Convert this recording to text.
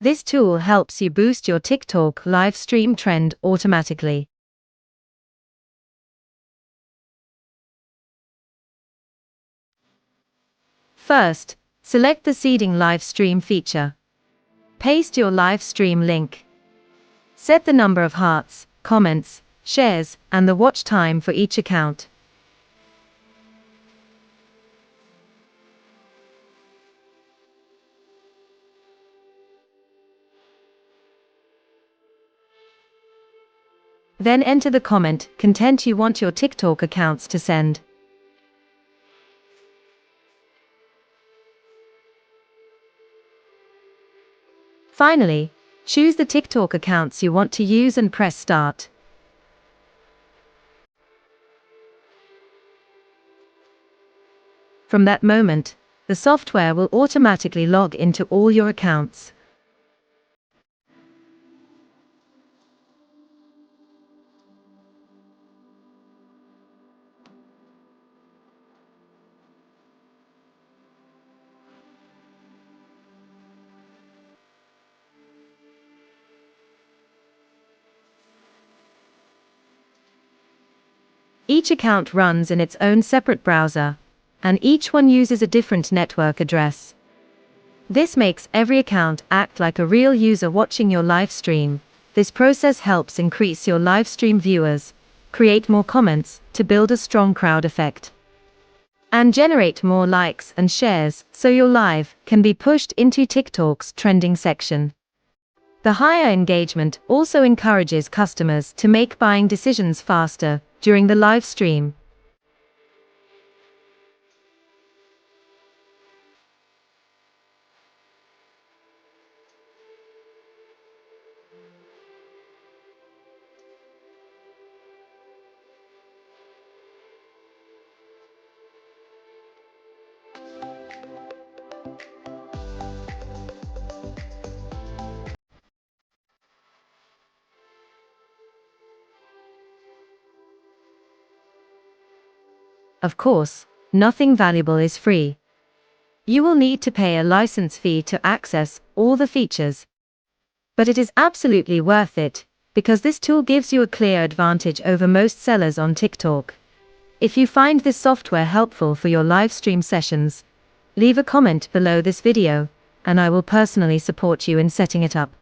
This tool helps you boost your TikTok live stream trend automatically. First, select the seeding live stream feature. Paste your live stream link. Set the number of hearts, comments, shares, and the watch time for each account. Then enter the content you want your TikTok accounts to send. Finally, choose the TikTok accounts you want to use and press Start. From that moment, the software will automatically log into all your accounts. Each account runs in its own separate browser, and each one uses a different network address. This makes every account act like a real user watching your live stream. This process helps increase your live stream viewers, create more comments to build a strong crowd effect, and generate more likes and shares so your live can be pushed into TikTok's trending section. The higher engagement also encourages customers to make buying decisions faster during the live stream. Of course, nothing valuable is free. You will need to pay a license fee to access all the features. But it is absolutely worth it, because this tool gives you a clear advantage over most sellers on TikTok. If you find this software helpful for your live stream sessions, leave a comment below this video, and I will personally support you in setting it up.